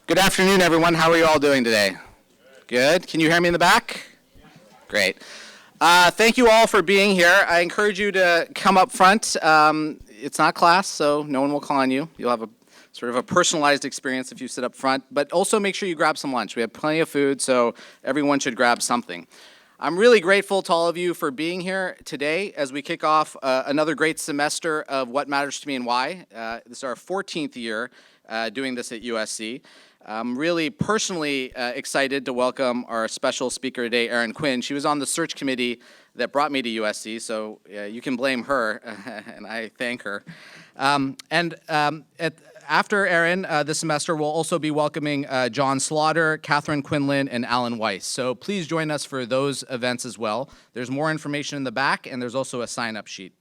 Good afternoon, everyone. How are you all doing today? Good. Can you hear me in the back? Great. Thank you all for being here. I encourage you to come up front. It's not class, so no one will call on you. You'll have a sort of a personalized experience if you sit up front, but also make sure you grab some lunch. We have plenty of food, so everyone should grab something. I'm really grateful to all of you for being here today as we kick off another great semester of What Matters to Me and Why. This is our 14th year doing this at USC. I'm really personally excited to welcome our special speaker today, Erin Quinn. She was on the search committee that brought me to USC, so you can blame her, and I thank her. After Erin, this semester, we'll also be welcoming John Slaughter, Catherine Quinlan, and Alan Weiss. So please join us for those events as well. There's more information in the back, and there's also a sign-up sheet.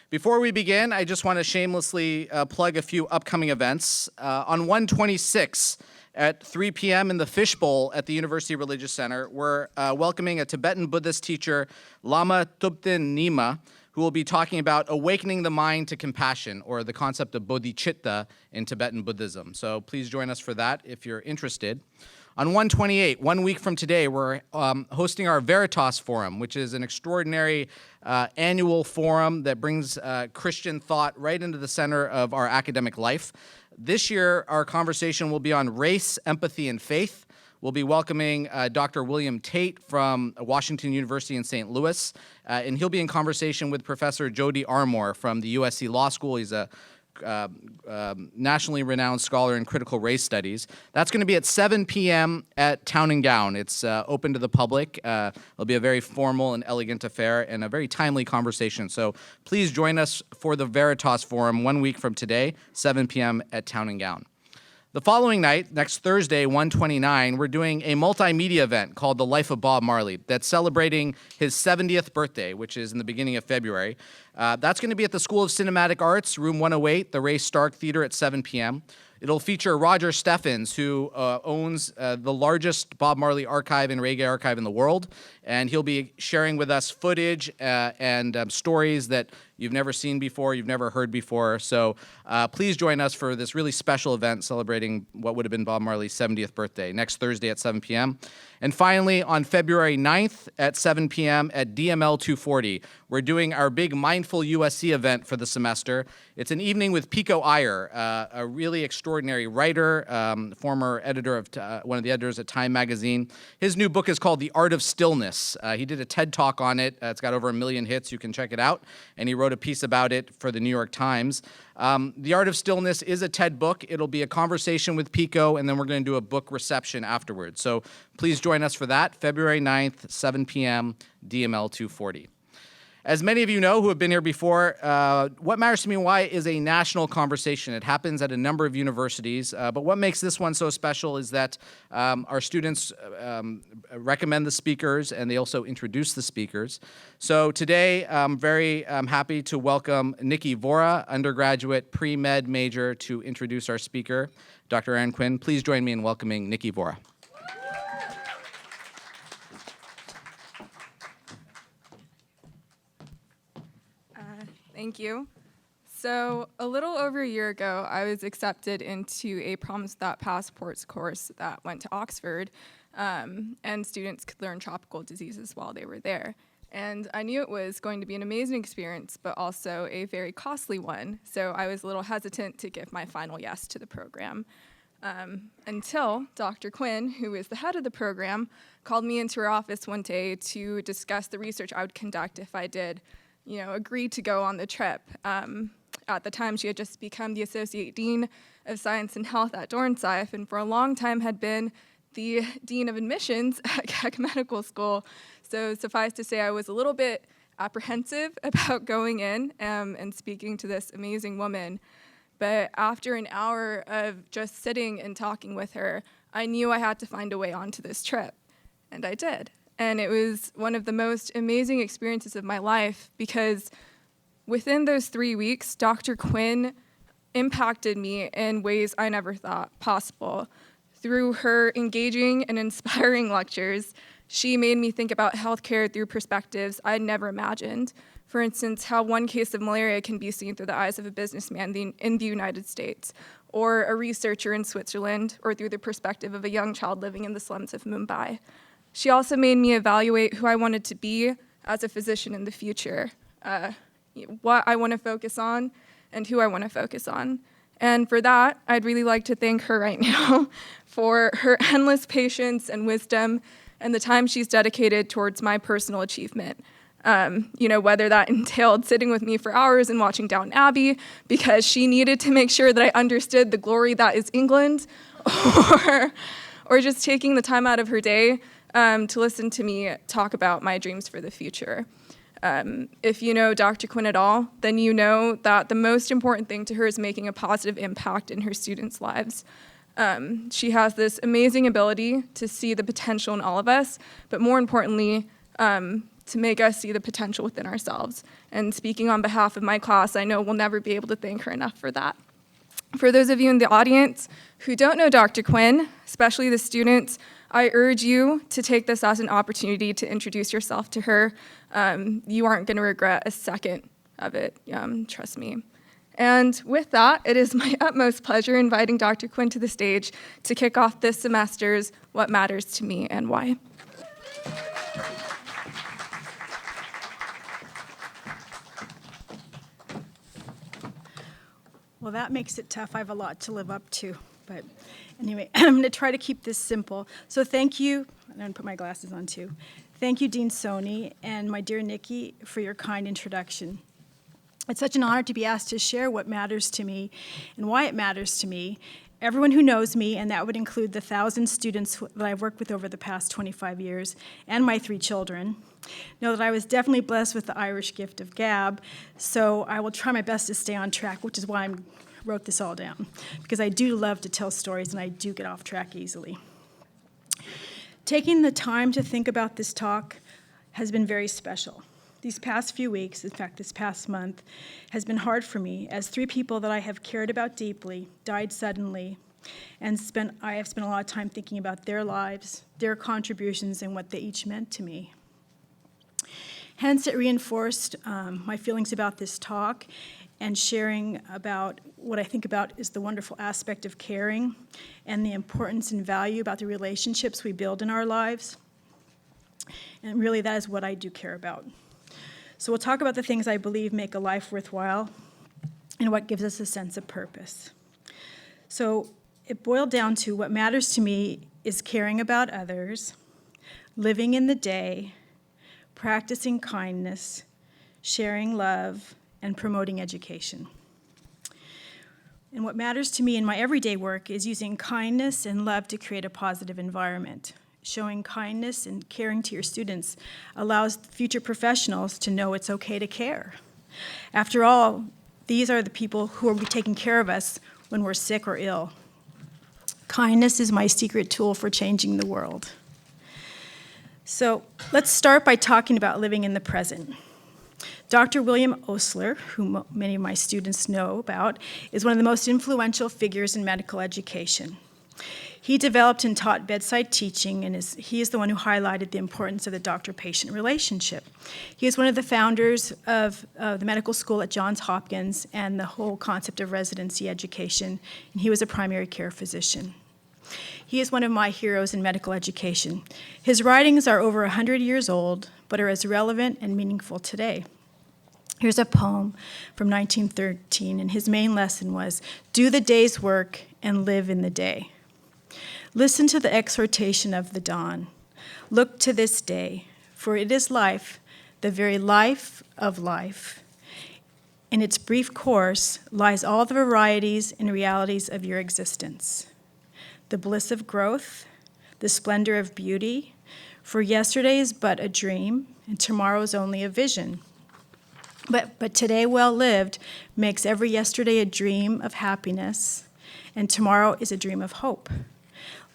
Before we begin, I just want to shamelessly plug a few upcoming events. On 1/26 at 3 p.m. in the Fishbowl at the University Religious Center, we're welcoming a Tibetan Buddhist teacher, Lama Thubten Nyima, who will be talking about awakening the mind to compassion, or the concept of bodhicitta in Tibetan Buddhism. So please join us for that if you're interested. On 1/28, 1 week from today, we're hosting our Veritas Forum, which is an extraordinary annual forum that brings Christian thought right into the center of our academic life. This year, our conversation will be on race, empathy, and faith. We'll be welcoming Dr. William Tate from Washington University in St. Louis, and he'll be in conversation with Professor Jody Armour from the USC Law School. He's a nationally renowned scholar in critical race studies. That's going to be at 7 p.m. at Town and Gown. It's open to the public. It'll be a very formal and elegant affair and a very timely conversation. So please join us for the Veritas Forum 1 week from today, 7 p.m. at Town and Gown. The following night, next Thursday, 1/29, we're doing a multimedia event called The Life of Bob Marley that's celebrating his 70th birthday, which is in the beginning of February. That's going to be at the School of Cinematic Arts, room 108, the Ray Stark Theater at 7 p.m. It'll feature Roger Steffens, who owns the largest Bob Marley archive and reggae archive in the world, and he'll be sharing with us footage and stories that you've never seen before, you've never heard before. So please join us for this really special event celebrating what would have been Bob Marley's 70th birthday, next Thursday at 7 p.m. And finally, on February 9th at 7 p.m. at DML 240, we're doing our big Mindful USC event for the semester. It's an evening with Pico Iyer, a really extraordinary writer, former editor of one of the editors at Time magazine. His new book is called The Art of Stillness. He did a TED Talk on it. It's got over 1 million hits. You can check it out. And he wrote a piece about it for the New York Times. The Art of Stillness is a TED book. It'll be a conversation with Pico, and then we're going to do a book reception afterwards. So please join us for that, February 9th, 7 p.m., DML 240. As many of you know who have been here before, What Matters to Me and Why is a national conversation. It happens at a number of universities, but what makes this one so special is that our students recommend the speakers, and they also introduce the speakers. So today, I'm very happy to welcome Nikki Vora, undergraduate pre-med major, to introduce our speaker, Dr. Erin Quinn. Please join me in welcoming Nikki Vora. Thank you. So a little over a year ago, I was accepted into a Promise Without Passports course that went to Oxford, and students could learn tropical diseases while they were there. And I knew it was going to be an amazing experience, but also a very costly one, so I was a little hesitant to give my final yes to the program. Until Dr. Quinn, who is the head of the program, called me into her office one day to discuss the research I would conduct if I did agreed to go on the trip. At the time, she had just become the Associate Dean of Science and Health at Dornsife, and for a long time had been the Dean of Admissions at Keck Medical School. So suffice to say, I was a little bit apprehensive about going in and speaking to this amazing woman. But after an hour of just sitting and talking with her, I knew I had to find a way onto this trip, and I did. And it was one of the most amazing experiences of my life because within those 3 weeks, Dr. Quinn impacted me in ways I never thought possible. Through her engaging and inspiring lectures, she made me think about healthcare through perspectives I'd never imagined. For instance, how one case of malaria can be seen through the eyes of a businessman in the United States, or a researcher in Switzerland, or through the perspective of a young child living in the slums of Mumbai. She also made me evaluate who I wanted to be as a physician in the future, what I want to focus on, and who I want to focus on. And for that, I'd really like to thank her right now for her endless patience and wisdom and the time she's dedicated towards my personal achievement. Whether that entailed sitting with me for hours and watching Downton Abbey because she needed to make sure that I understood the glory that is England, or just taking the time out of her day to listen to me talk about my dreams for the future. If you know Dr. Quinn at all, then you know that the most important thing to her is making a positive impact in her students' lives. She has this amazing ability to see the potential in all of us, but more importantly, to make us see the potential within ourselves. And speaking on behalf of my class, I know we'll never be able to thank her enough for that. For those of you in the audience who don't know Dr. Quinn, especially the students, I urge you to take this as an opportunity to introduce yourself to her. You aren't going to regret a second of it, trust me. And with that, it is my utmost pleasure inviting Dr. Quinn to the stage to kick off this semester's What Matters to Me and Why. Well, that makes it tough. I have a lot to live up to. But anyway, I'm going to try to keep this simple. So thank you. I'm going to put my glasses on too. Thank you, Dean Soni, and my dear Nikki, for your kind introduction. It's such an honor to be asked to share what matters to me and why it matters to me. Everyone who knows me, and that would include the 1,000 students that I've worked with over the past 25 years, and my 3 children, know that I was definitely blessed with the Irish gift of gab, so I will try my best to stay on track, which is why I wrote this all down, because I do love to tell stories, and I do get off track easily. Taking the time to think about this talk has been very special. These past few weeks, in fact, this past month, has been hard for me as 3 people that I have cared about deeply died suddenly, and I have spent a lot of time thinking about their lives, their contributions, and what they each meant to me. Hence, it reinforced my feelings about this talk and sharing about what I think about is the wonderful aspect of caring and the importance and value about the relationships we build in our lives. And really, that is what I do care about. So we'll talk about the things I believe make a life worthwhile and what gives us a sense of purpose. So it boiled down to what matters to me is caring about others, living in the day, practicing kindness, sharing love, and promoting education. And what matters to me in my everyday work is using kindness and love to create a positive environment. Showing kindness and caring to your students allows future professionals to know it's okay to care. After all, these are the people who will be taking care of us when we're sick or ill. Kindness is my secret tool for changing the world. So let's start by talking about living in the present. Dr. William Osler, who many of my students know about, is one of the most influential figures in medical education. He developed and taught bedside teaching, and he is the one who highlighted the importance of the doctor-patient relationship. He is one of the founders of the medical school at Johns Hopkins and the whole concept of residency education, and he was a primary care physician. He is one of my heroes in medical education. His writings are over 100 years old, but are as relevant and meaningful today. Here's a poem from 1913, and his main lesson was, "Do the day's work and live in the day." Listen to the exhortation of the dawn. Look to this day, for it is life, the very life of life. In its brief course lies all the varieties and realities of your existence. The bliss of growth, the splendor of beauty, for yesterday is but a dream, and tomorrow is only a vision. But today well lived makes every yesterday a dream of happiness, and tomorrow is a dream of hope.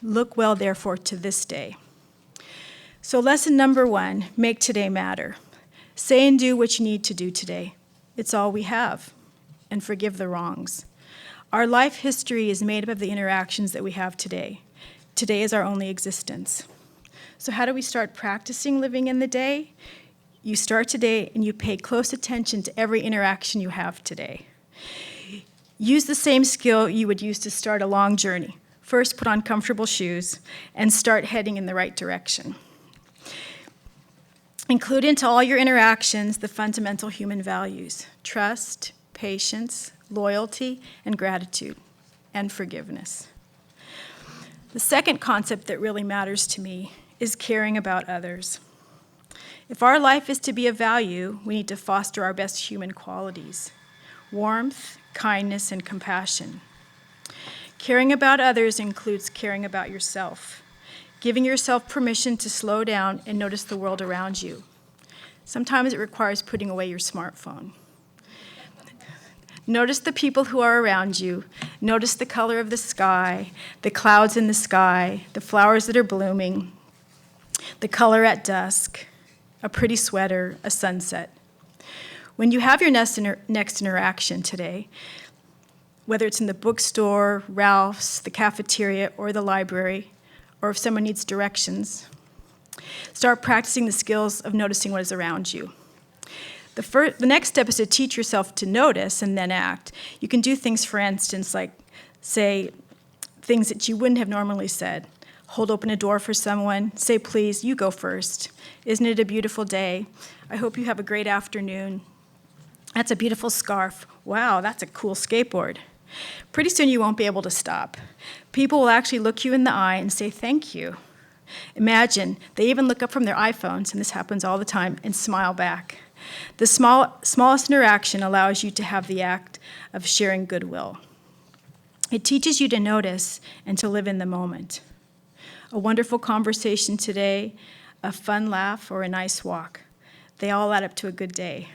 Look well, therefore, to this day. So lesson number 1, make today matter. Say and do what you need to do today. It's all we have. And forgive the wrongs. Our life history is made up of the interactions that we have today. Today is our only existence. So how do we start practicing living in the day? You start today and you pay close attention to every interaction you have today. Use the same skill you would use to start a long journey. First, put on comfortable shoes and start heading in the right direction. Include into all your interactions the fundamental human values: trust, patience, loyalty, and gratitude, and forgiveness. The second concept that really matters to me is caring about others. If our life is to be of value, we need to foster our best human qualities: warmth, kindness, and compassion. Caring about others includes caring about yourself, giving yourself permission to slow down and notice the world around you. Sometimes it requires putting away your smartphone. Notice the people who are around you. Notice the color of the sky, the clouds in the sky, the flowers that are blooming, the color at dusk, a pretty sweater, a sunset. When you have your next interaction today, whether it's in the bookstore, Ralph's, the cafeteria, or the library, or if someone needs directions, start practicing the skills of noticing what is around you. The next step is to teach yourself to notice and then act. You can do things, for instance, like say things that you wouldn't have normally said. Hold open a door for someone, say, please, you go first. Isn't it a beautiful day? I hope you have a great afternoon. That's a beautiful scarf. Wow, that's a cool skateboard. Pretty soon you won't be able to stop. People will actually look you in the eye and say thank you. Imagine, they even look up from their iPhones, and this happens all the time, and smile back. The smallest interaction allows you to have the act of sharing goodwill. It teaches you to notice and to live in the moment. A wonderful conversation today, a fun laugh, or a nice walk. They all add up to a good day.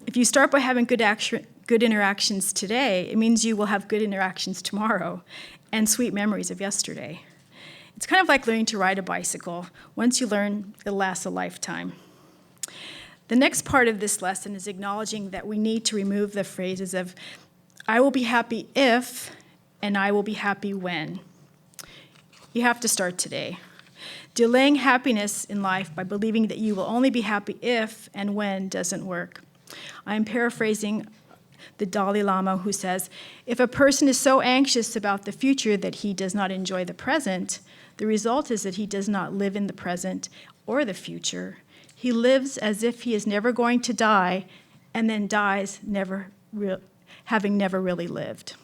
If you start by having good interactions today, it means you will have good interactions tomorrow and sweet memories of yesterday. It's kind of like learning to ride a bicycle. Once you learn, it'll last a lifetime. The next part of this lesson is acknowledging that we need to remove the phrases of, I will be happy if, and I will be happy when. You have to start today. Delaying happiness in life by believing that you will only be happy if and when doesn't work. I'm paraphrasing the Dalai Lama, who says, if a person is so anxious about the future that he does not enjoy the present, the result is that he does not live in the present or the future. He lives as if he is never going to die and then dies having never really lived.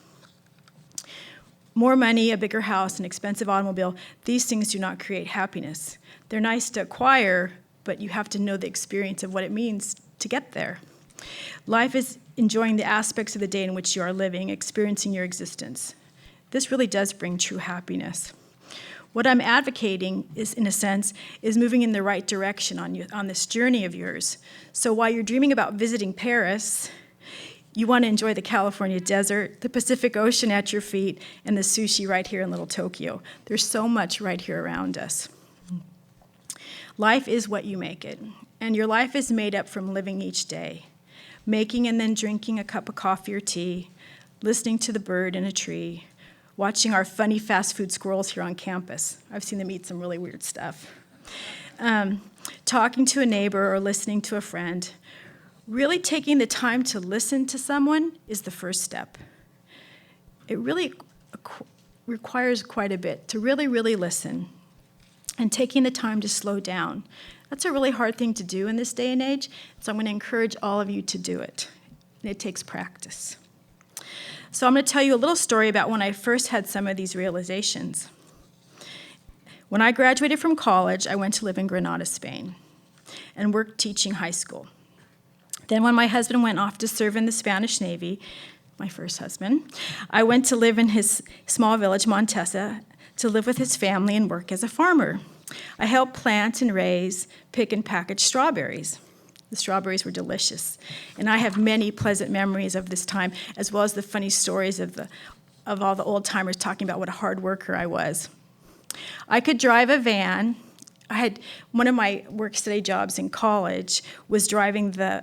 More money, a bigger house, an expensive automobile, these things do not create happiness. They're nice to acquire, but you have to know the experience of what it means to get there. Life is enjoying the aspects of the day in which you are living, experiencing your existence. This really does bring true happiness. What I'm advocating is, in a sense, is moving in the right direction on this journey of yours. So while you're dreaming about visiting Paris, you want to enjoy the California desert, the Pacific Ocean at your feet, and the sushi right here in Little Tokyo. There's so much right here around us. Life is what you make it, and your life is made up from living each day, making and then drinking a cup of coffee or tea, listening to the bird in a tree, watching our funny fast food squirrels here on campus. I've seen them eat some really weird stuff. Talking to a neighbor or listening to a friend. Really taking the time to listen to someone is the first step. It really requires quite a bit to really, really listen and taking the time to slow down. That's a really hard thing to do in this day and age, so I'm going to encourage all of you to do it. And it takes practice. So I'm going to tell you a little story about when I first had some of these realizations. When I graduated from college, I went to live in Granada, Spain, and worked teaching high school. Then when my husband went off to serve in the Spanish Navy, my first husband, I went to live in his small village, Montesa, to live with his family and work as a farmer. I helped plant and raise, pick and package strawberries. The strawberries were delicious. And I have many pleasant memories of this time, as well as the funny stories of all the old timers talking about what a hard worker I was. I could drive a van. I had one of my work-study jobs in college was driving the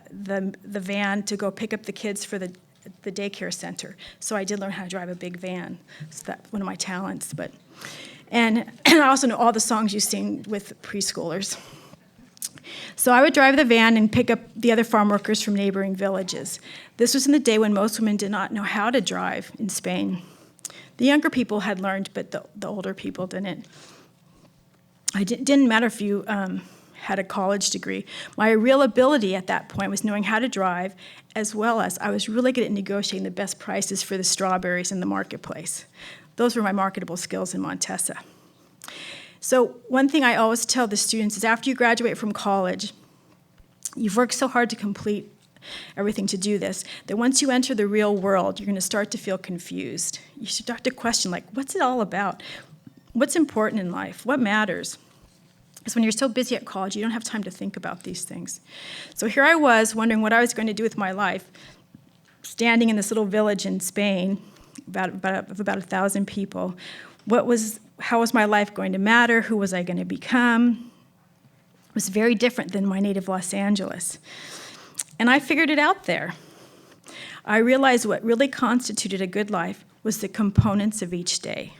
van to go pick up the kids for the daycare center. So I did learn how to drive a big van. So that's one of my talents. And I also know all the songs you sing with preschoolers. So I would drive the van and pick up the other farm workers from neighboring villages. This was in the day when most women did not know how to drive in Spain. The younger people had learned, but the older people didn't. It didn't matter if you had a college degree. My real ability at that point was knowing how to drive, as well as I was really good at negotiating the best prices for the strawberries in the marketplace. Those were my marketable skills in Montesa. So one thing I always tell the students is after you graduate from college, you've worked so hard to complete everything to do this, that once you enter the real world, you're going to start to feel confused. You start to question, like, what's it all about? What's important in life? What matters? Because when you're so busy at college, you don't have time to think about these things. So here I was wondering what I was going to do with my life, standing in this little village in Spain, about 1,000 people. How was my life going to matter? Who was I going to become? It was very different than my native Los Angeles. And I figured it out there. I realized what really constituted a good life was the components of each day.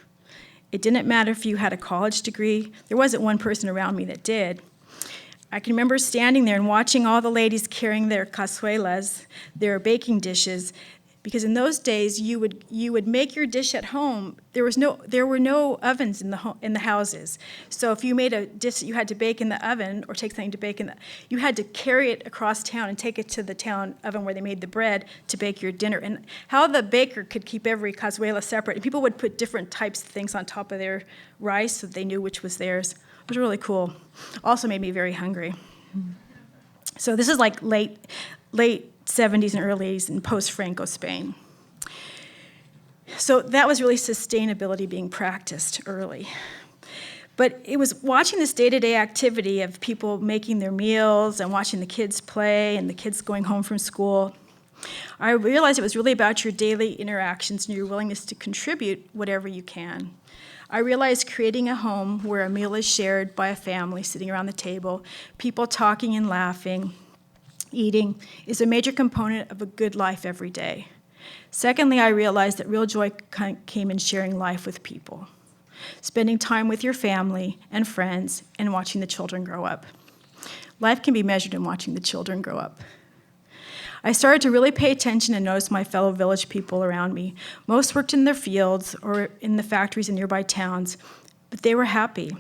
It didn't matter if you had a college degree. There wasn't one person around me that did. I can remember standing there and watching all the ladies carrying their cazuelas, their baking dishes, because in those days you would make your dish at home. There were no ovens in the houses. So if you made a dish that you had to bake in the oven or take something to bake you had to carry it across town and take it to the town oven where they made the bread to bake your dinner. And how the baker could keep every cazuela separate, and people would put different types of things on top of their rice so they knew which was theirs. It was really cool. Also made me very hungry. So this is like late 70s and early 80s in post-Franco Spain. So that was really sustainability being practiced early. But it was watching this day-to-day activity of people making their meals and watching the kids play and the kids going home from school. I realized it was really about your daily interactions and your willingness to contribute whatever you can. I realized creating a home where a meal is shared by a family sitting around the table, people talking and laughing, eating, is a major component of a good life every day. Secondly, I realized that real joy came in sharing life with people, spending time with your family and friends, and watching the children grow up. Life can be measured in watching the children grow up. I started to really pay attention and notice my fellow village people around me. Most worked in their fields or in the factories in nearby towns, but they were happy.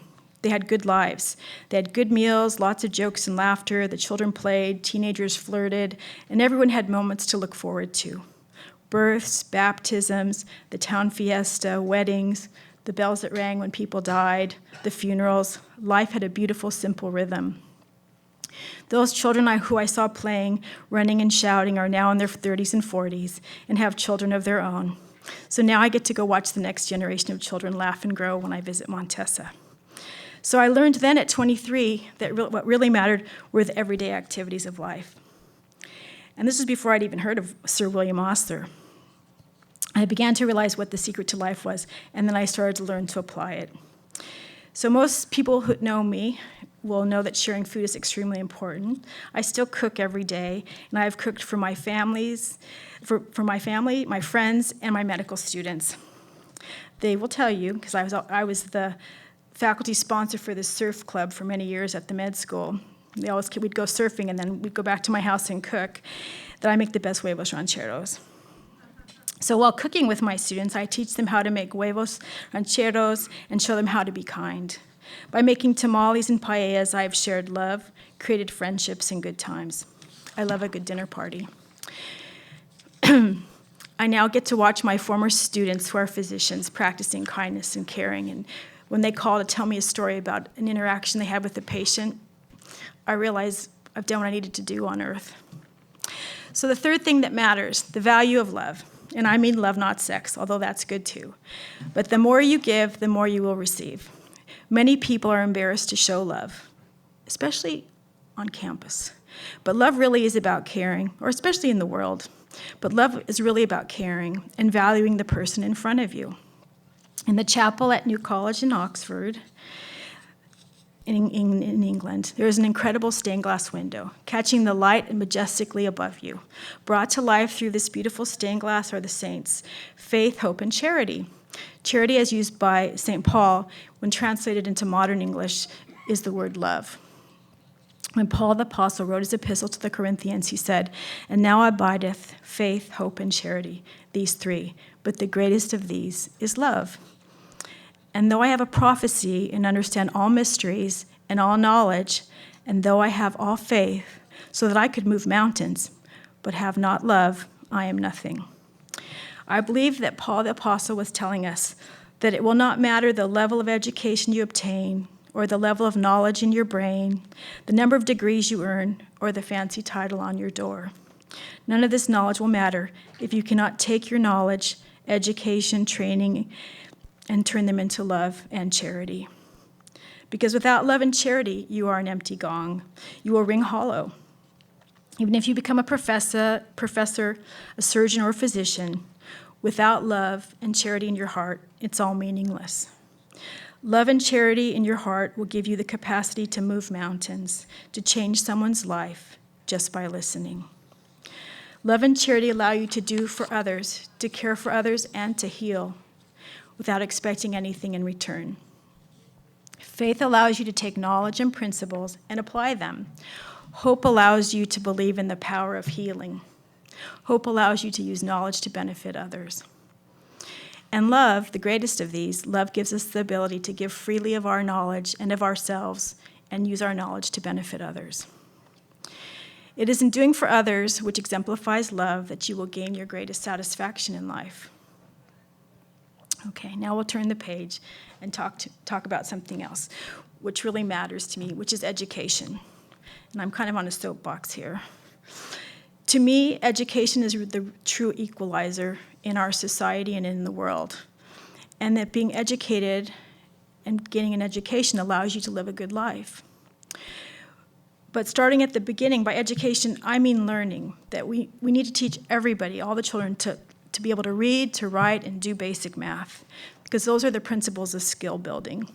They had good lives. They had good meals, lots of jokes and laughter. The children played, teenagers flirted, and everyone had moments to look forward to. Births, baptisms, the town fiesta, weddings, the bells that rang when people died, the funerals. Life had a beautiful, simple rhythm. Those children who I saw playing, running and shouting are now in their 30s and 40s and have children of their own. So now I get to go watch the next generation of children laugh and grow when I visit Montesa. So I learned then at 23 that what really mattered were the everyday activities of life. And this was before I'd even heard of Sir William Osler. I began to realize what the secret to life was, and then I started to learn to apply it. So most people who know me will know that sharing food is extremely important. I still cook every day, and I've cooked for my families, for my family, my friends, and my medical students. They will tell you, because I was the faculty sponsor for the surf club for many years at the med school. We'd go surfing, and then we'd go back to my house and cook, that I make the best huevos rancheros. So while cooking with my students, I teach them how to make huevos rancheros and show them how to be kind. By making tamales and paellas, I've shared love, created friendships, and good times. I love a good dinner party. I now get to watch my former students who are physicians practicing kindness and caring, and when they call to tell me a story about an interaction they had with a patient, I realize I've done what I needed to do on earth. So the third thing that matters, the value of love. And I mean love, not sex, although that's good too. But the more you give, the more you will receive. Many people are embarrassed to show love, especially on campus. But love really is about caring, or especially in the world. But love is really about caring and valuing the person in front of you. In the chapel at New College in Oxford, in England, there is an incredible stained glass window, catching the light and majestically above you. Brought to life through this beautiful stained glass are the saints, faith, hope, and charity. Charity, as used by St. Paul, when translated into modern English, is the word love. When Paul the Apostle wrote his epistle to the Corinthians, he said, "And now abideth faith, hope, and charity, these three, but the greatest of these is love. And though I have a prophecy and understand all mysteries and all knowledge, and though I have all faith, so that I could move mountains, but have not love, I am nothing." I believe that Paul the Apostle was telling us that it will not matter the level of education you obtain, or the level of knowledge in your brain, the number of degrees you earn, or the fancy title on your door. None of this knowledge will matter if you cannot take your knowledge, education, training, and turn them into love and charity. Because without love and charity, you are an empty gong. You will ring hollow. Even if you become a professor, a surgeon, or a physician, without love and charity in your heart, it's all meaningless. Love and charity in your heart will give you the capacity to move mountains, to change someone's life just by listening. Love and charity allow you to do for others, to care for others, and to heal without expecting anything in return. Faith allows you to take knowledge and principles and apply them. Hope allows you to believe in the power of healing. Hope allows you to use knowledge to benefit others. And love, the greatest of these, love gives us the ability to give freely of our knowledge and of ourselves and use our knowledge to benefit others. It is in doing for others, which exemplifies love, that you will gain your greatest satisfaction in life. Okay, now we'll turn the page and talk about something else, which really matters to me, which is education. And I'm kind of on a soapbox here. To me, education is the true equalizer in our society and in the world. And that being educated and getting an education allows you to live a good life. But starting at the beginning, by education, I mean learning. That we need to teach everybody, all the children, to be able to read, to write, and do basic math. Because those are the principles of skill building.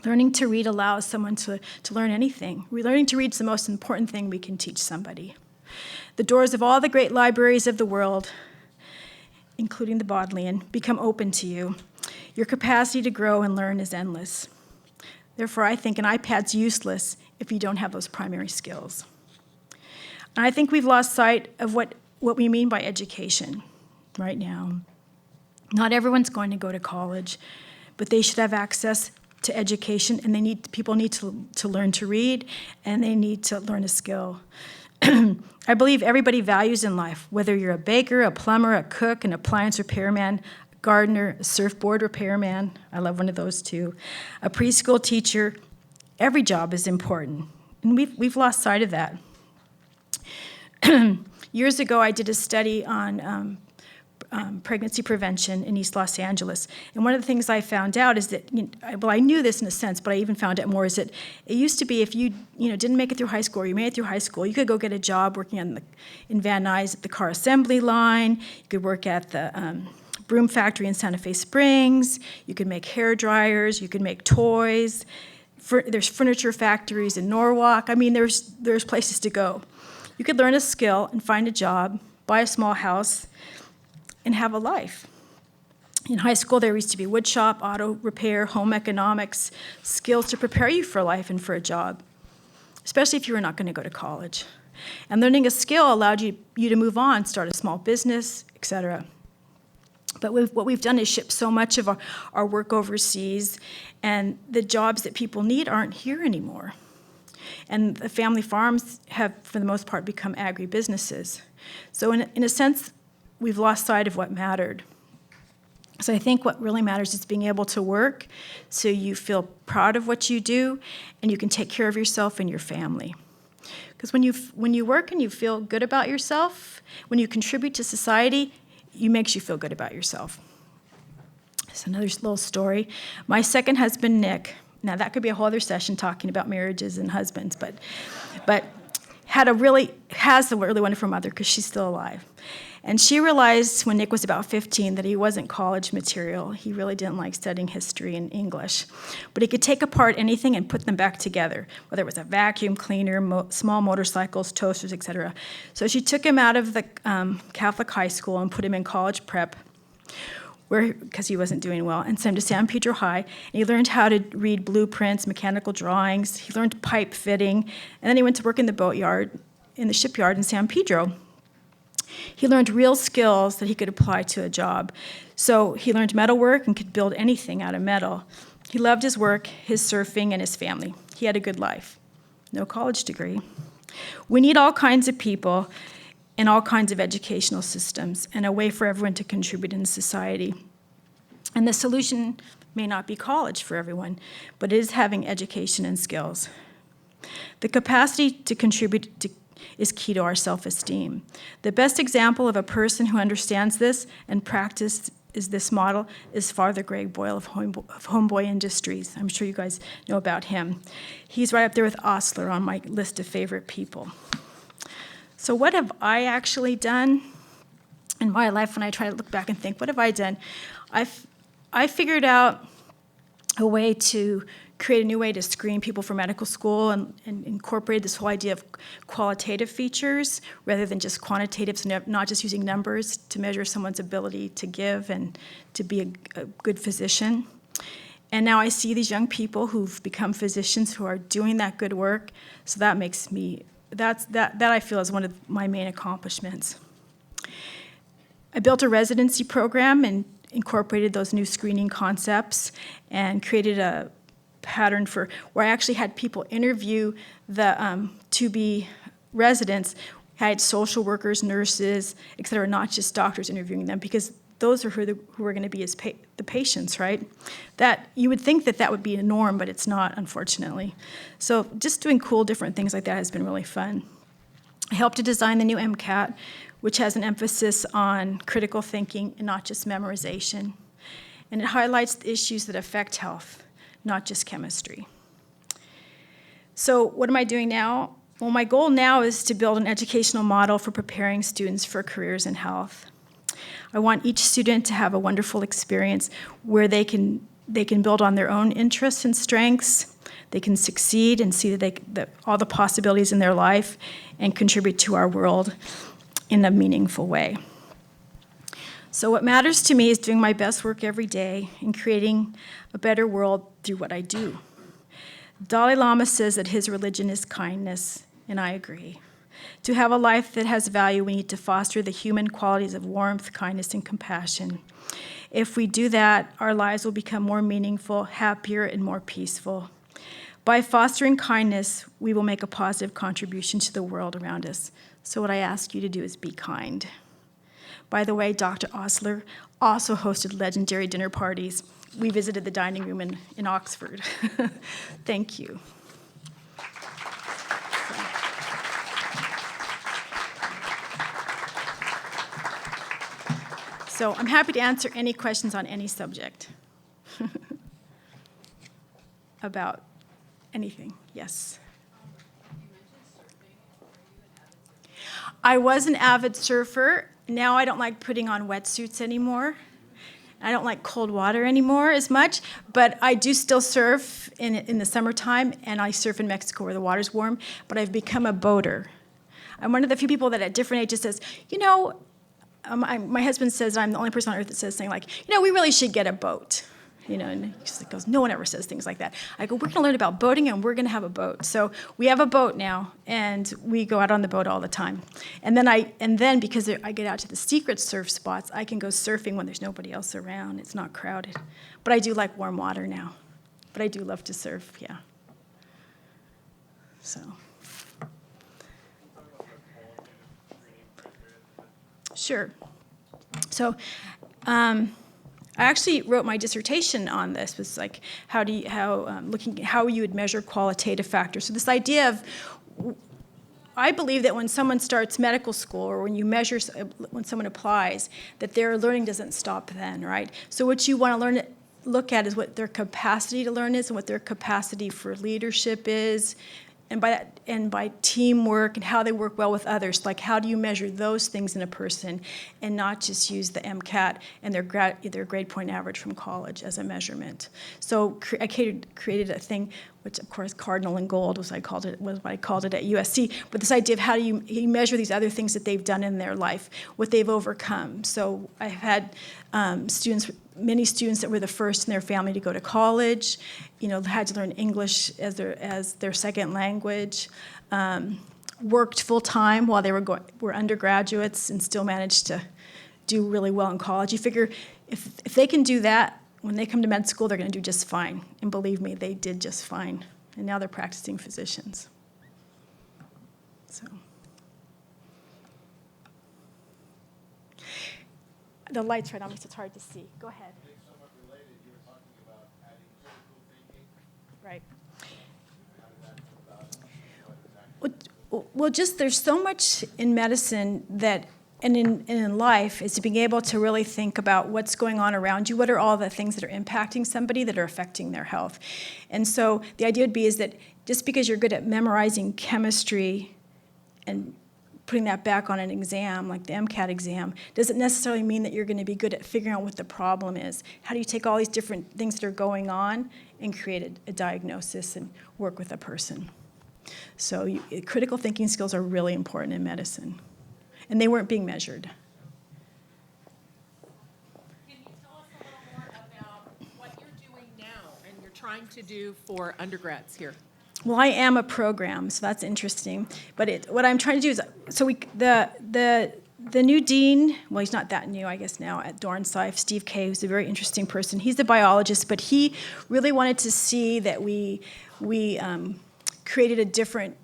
Learning to read allows someone to learn anything. Learning to read is the most important thing we can teach somebody. The doors of all the great libraries of the world, including the Bodleian, become open to you. Your capacity to grow and learn is endless. Therefore, I think an iPad's useless if you don't have those primary skills. And I think we've lost sight of what we mean by education right now. Not everyone's going to go to college, but they should have access to education, and people need to learn to read, and they need to learn a skill. I believe everybody values in life, whether you're a baker, a plumber, a cook, an appliance repairman, a gardener, a surfboard repairman, I love one of those too, a preschool teacher. Every job is important, and we've lost sight of that. Years ago, I did a study on pregnancy prevention in East Los Angeles. And one of the things I found out is that, I knew this in a sense, but I even found out more, is that it used to be if you didn't make it through high school, or you made it through high school, you could go get a job working in Van Nuys at the car assembly line, you could work at the broom factory in Santa Fe Springs, you could make hair dryers, you could make toys, there's furniture factories in Norwalk. I mean, there's places to go. You could learn a skill and find a job, buy a small house, and have a life. In high school, there used to be wood shop, auto repair, home economics, skills to prepare you for life and for a job, especially if you were not going to go to college. And learning a skill allowed you to move on, start a small business, etc. But what we've done is ship so much of our work overseas, and the jobs that people need aren't here anymore. And the family farms have, for the most part, become agribusinesses. So in a sense, we've lost sight of what mattered. So I think what really matters is being able to work so you feel proud of what you do and you can take care of yourself and your family. Because when you work and you feel good about yourself, when you contribute to society, it makes you feel good about yourself. It's another little story. My second husband, Nick, now that could be a whole other session talking about marriages and husbands, but has a really wonderful mother because she's still alive. And she realized when Nick was about 15 that he wasn't college material. He really didn't like studying history and English. But he could take apart anything and put them back together, whether it was a vacuum cleaner, small motorcycles, toasters, etc. So she took him out of the Catholic high school and put him in college prep, because he wasn't doing well, and sent him to San Pedro High. And he learned how to read blueprints, mechanical drawings. He learned pipe fitting, and then he went to work in the shipyard in San Pedro. He learned real skills that he could apply to a job. So he learned metalwork and could build anything out of metal. He loved his work, his surfing, and his family. He had a good life. No college degree. We need all kinds of people and all kinds of educational systems and a way for everyone to contribute in society. And the solution may not be college for everyone, but it is having education and skills. The capacity to contribute is key to our self-esteem. The best example of a person who understands this and practices this model is Father Greg Boyle of Homeboy Industries. I'm sure you guys know about him. He's right up there with Osler on my list of favorite people. So what have I actually done in my life when I try to look back and think, what have I done? I figured out a way to create a new way to screen people for medical school and incorporate this whole idea of qualitative features rather than just quantitative, so not just using numbers to measure someone's ability to give and to be a good physician. And now I see these young people who've become physicians who are doing that good work, so that makes me, that I feel is one of my main accomplishments. I built a residency program and incorporated those new screening concepts and created a pattern for where I actually had people interview the to-be residents. I had social workers, nurses, et cetera, not just doctors interviewing them, because those are who are going to be the patients, right? That you would think that would be a norm, but it's not, unfortunately. So just doing cool different things like that has been really fun. I helped to design the new MCAT, which has an emphasis on critical thinking and not just memorization. And it highlights the issues that affect health, not just chemistry. So what am I doing now? Well, my goal now is to build an educational model for preparing students for careers in health. I want each student to have a wonderful experience where they can build on their own interests and strengths. They can succeed and see that all the possibilities in their life and contribute to our world in a meaningful way. So what matters to me is doing my best work every day and creating a better world through what I do. Dalai Lama says that his religion is kindness, and I agree. To have a life that has value, we need to foster the human qualities of warmth, kindness, and compassion. If we do that, our lives will become more meaningful, happier, and more peaceful. By fostering kindness, we will make a positive contribution to the world around us. So what I ask you to do is be kind. By the way, Dr. Osler also hosted legendary dinner parties. We visited the dining room in Oxford. Thank you. So I'm happy to answer any questions on any subject. About anything, yes. I was an avid surfer. Now I don't like putting on wetsuits anymore. I don't like cold water anymore as much, but I do still surf in the summertime, and I surf in Mexico where the water's warm, but I've become a boater. I'm one of the few people that at different ages says, my husband says I'm the only person on earth that says something like, we really should get a boat. And he just goes, no one ever says things like that. I go, we're going to learn about boating, and we're going to have a boat. So we have a boat now, and we go out on the boat all the time. And then because I get out to the secret surf spots, I can go surfing when there's nobody else around. It's not crowded. But I do like warm water now. But I do love to surf, yeah. So. Sure. So, I actually wrote my dissertation on this. Was like looking at how you would measure qualitative factors. So this idea of, I believe that when someone starts medical school or when you measure, when someone applies, that their learning doesn't stop then, right? So what you want to look at is what their capacity to learn is and what their capacity for leadership is, and by teamwork and how they work well with others. Like, how do you measure those things in a person and not just use the MCAT and their grade point average from college as a measurement? So I created a thing which of course cardinal and gold was what I called it at USC. But this idea of how do you measure these other things that they've done in their life, what they've overcome. So I've had many students that were the first in their family to go to college, had to learn English as their second language, worked full time while they were undergraduates and still managed to do really well in college. You figure if they can do that, when they come to med school, they're going to do just fine. And believe me, they did just fine. And now they're practicing physicians. So the light's right on me, so it's hard to see. Go ahead. Somewhat related, you were talking about adding critical thinking. Right. How did that come about? What exactly? Well, just there's so much in medicine that, and in life, is to being able to really think about what's going on around you. What are all the things that are impacting somebody that are affecting their health? And so the idea would be is that just because you're good at memorizing chemistry and putting that back on an exam, like the MCAT exam, doesn't necessarily mean that you're going to be good at figuring out what the problem is. How do you take all these different things that are going on and create a diagnosis and work with a person? So critical thinking skills are really important in medicine. And they weren't being measured. Can you tell us a little more about what you're doing now and you're trying to do for undergrads here? Well, I am a program, so that's interesting. But what I'm trying to do is, the new dean, well, he's not that new, I guess now, at Dornsife, Steve Kay, who's a very interesting person. He's a biologist, but he really wanted to see that we created a different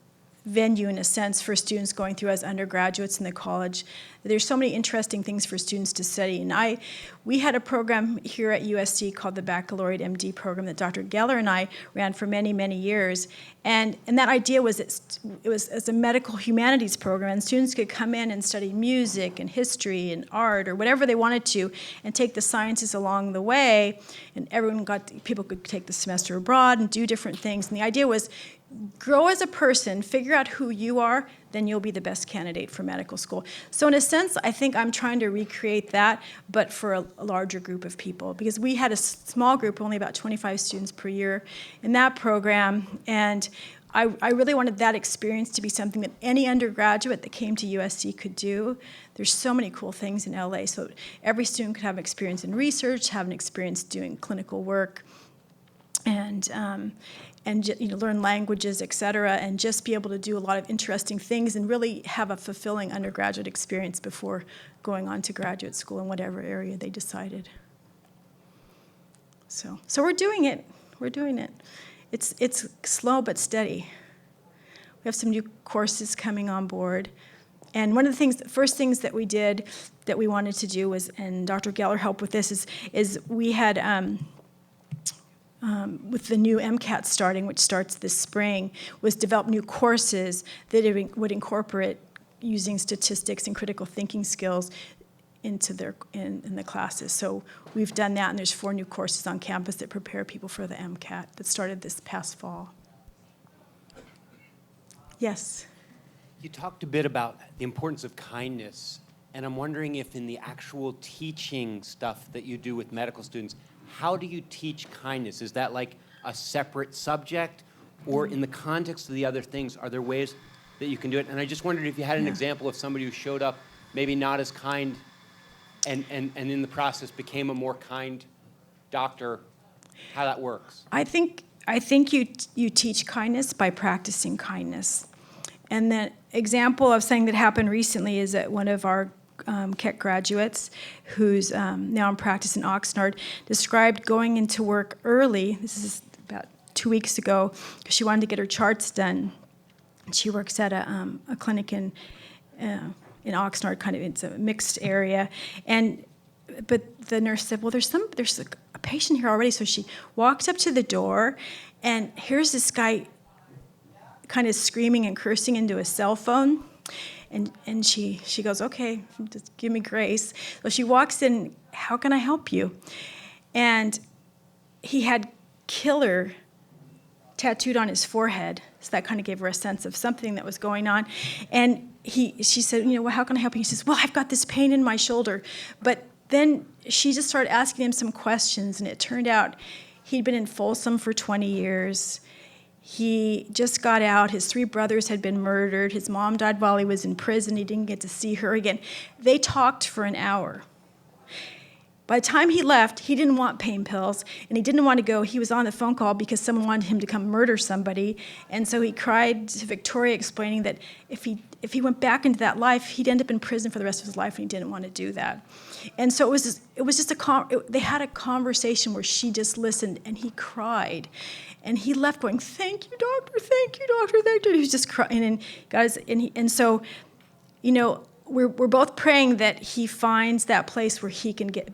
venue, in a sense, for students going through as undergraduates in the college. There's so many interesting things for students to study. And we had a program here at USC called the Baccalaureate MD program that Dr. Geller and I ran for many, many years. And that idea was it was as a medical humanities program, and students could come in and study music and history and art or whatever they wanted to, and take the sciences along the way. And people could take the semester abroad and do different things. And the idea was, grow as a person, figure out who you are, then you'll be the best candidate for medical school. So in a sense, I think I'm trying to recreate that, but for a larger group of people. Because we had a small group, only about 25 students per year in that program, and I really wanted that experience to be something that any undergraduate that came to USC could do. There's so many cool things in LA, so every student could have an experience in research, have an experience doing clinical work, and learn languages, et cetera, and just be able to do a lot of interesting things and really have a fulfilling undergraduate experience before going on to graduate school in whatever area they decided. So we're doing it. We're doing it. It's slow but steady. We have some new courses coming on board. And one of the first things that we did that we wanted to do was, and Dr. Geller helped with this, is we had, with the new MCAT starting, which starts this spring, was develop new courses that would incorporate using statistics and critical thinking skills into in the classes. So we've done that, and there's 4 new courses on campus that prepare people for the MCAT that started this past fall. Yes? You talked a bit about the importance of kindness, and I'm wondering if in the actual teaching stuff that you do with medical students, how do you teach kindness? Is that like a separate subject, or in the context of the other things, are there ways that you can do it? And I just wondered if you had an example of somebody who showed up maybe not as kind and in the process became a more kind doctor, how that works. I think you teach kindness by practicing kindness. And the example of something that happened recently is that one of our Keck graduates, who's now in practice in Oxnard, described going into work early. This is about 2 weeks ago, because she wanted to get her charts done. She works at a clinic in Oxnard, kind of, it's a mixed area, but the nurse said, well, there's a patient here already. So she walked up to the door, and here's this guy kind of screaming and cursing into a cell phone. And she goes, okay, just give me grace. So she walks in, how can I help you? And he had killer tattooed on his forehead. So that kind of gave her a sense of something that was going on. And she said, well, how can I help you? He says, well, I've got this pain in my shoulder. But then she just started asking him some questions, and it turned out he'd been in Folsom for 20 years. He just got out. His 3 brothers had been murdered. His mom died while he was in prison. He didn't get to see her again. They talked for an hour. By the time he left, he didn't want pain pills, and he didn't want to go. He was on the phone call because someone wanted him to come murder somebody, and so he cried to Victoria, explaining that if he went back into that life, he'd end up in prison for the rest of his life, and he didn't want to do that. And so they had a conversation where she just listened, and he cried, and he left going, "Thank you, doctor. Thank you, doctor. Thank you." He was just crying, and so, you know. We're both praying that he finds that place where he can get,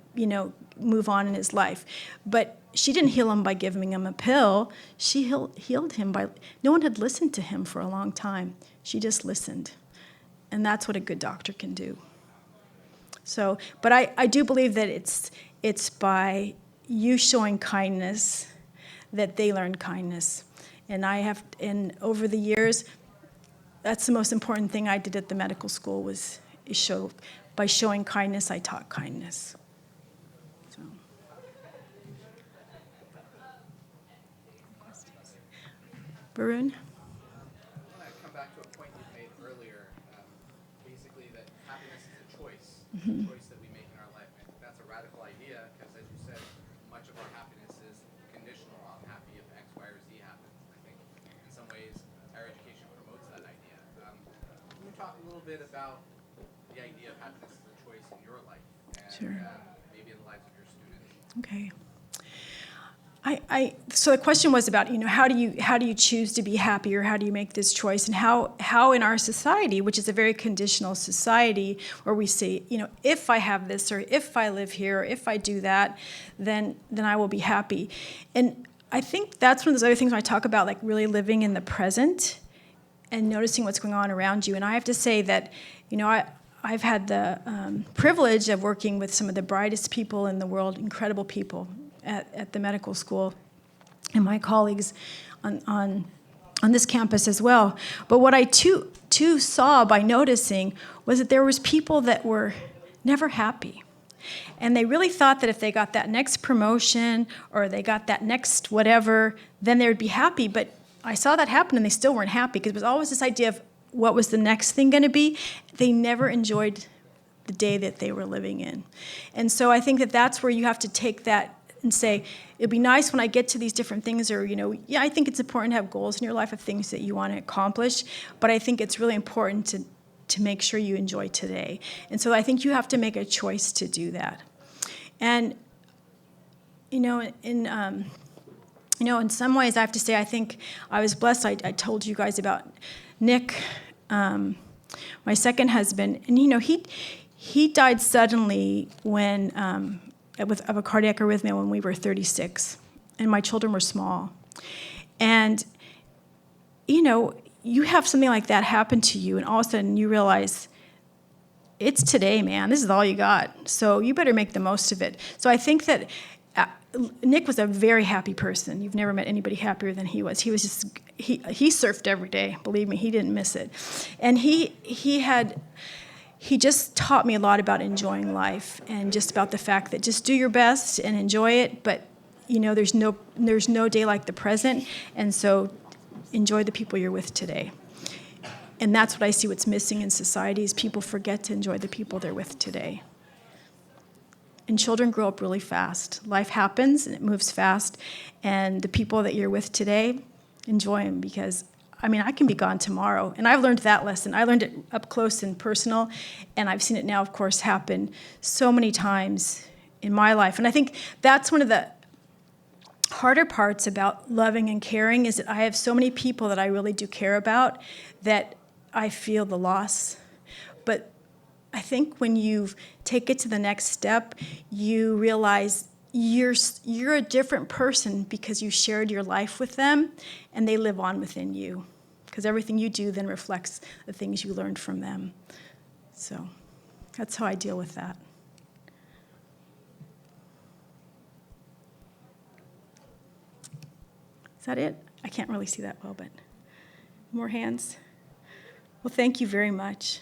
move on in his life. But she didn't heal him by giving him a pill. She healed him by, no one had listened to him for a long time. She just listened. And that's what a good doctor can do. So, but I do believe that it's by you showing kindness that they learn kindness. And over the years, that's the most important thing I did at the medical school by showing kindness, I taught kindness. So. Varun? I want to come back to a point you made earlier, basically that happiness is a choice, a choice that we make in our life. I think that's a radical idea because, as you said, much of our happiness is conditional. I'm happy if X, Y, or Z happens. I think in some ways our education promotes that idea. Can you talk a little bit about the idea of happiness as a choice in your life and Sure. Maybe in the lives of your students? Okay. So the question was about, how do you choose to be happy, or how do you make this choice, and how in our society, which is a very conditional society, where we say, if I have this, or if I live here, or if I do that, then I will be happy. And I think that's one of those other things when I talk about like really living in the present and noticing what's going on around you. And I have to say that, I've had the privilege of working with some of the brightest people in the world, incredible people at the medical school, and my colleagues on this campus as well. But what I too saw by noticing was that there was people that were never happy. And they really thought that if they got that next promotion or they got that next whatever, then they would be happy. But I saw that happen and they still weren't happy, because it was always this idea of what was the next thing going to be. They never enjoyed the day that they were living in. And so I think that that's where you have to take that and say, it'd be nice when I get to these different things, or, I think it's important to have goals in your life of things that you want to accomplish, but I think it's really important to make sure you enjoy today. And so I think you have to make a choice to do that. And, in some ways I have to say, I think I was blessed. I told you guys about Nick, my second husband, and, he died suddenly when, of a cardiac arrhythmia when we were 36, and my children were small. And, you have something like that happen to you, and all of a sudden you realize, it's today, man. This is all you got. So you better make the most of it. So I think that Nick was a very happy person. You've never met anybody happier than he was. He was just, he surfed every day. Believe me, he didn't miss it. And he just taught me a lot about enjoying life, and just about the fact that just do your best and enjoy it. But, there's no day like the present. And so enjoy the people you're with today. And that's what I see what's missing in society, is people forget to enjoy the people they're with today. And children grow up really fast. Life happens and it moves fast. And the people that you're with today, enjoy them, because I can be gone tomorrow. And I've learned that lesson. I learned it up close and personal. And I've seen it now, of course, happen so many times in my life. And I think that's one of the harder parts about loving and caring, is that I have so many people that I really do care about that I feel the loss. But I think when you take it to the next step, you realize you're a different person because you shared your life with them, and they live on within you, because everything you do then reflects the things you learned from them. So that's how I deal with that. Is that it? I can't really see that well, but more hands. Well, thank you very much.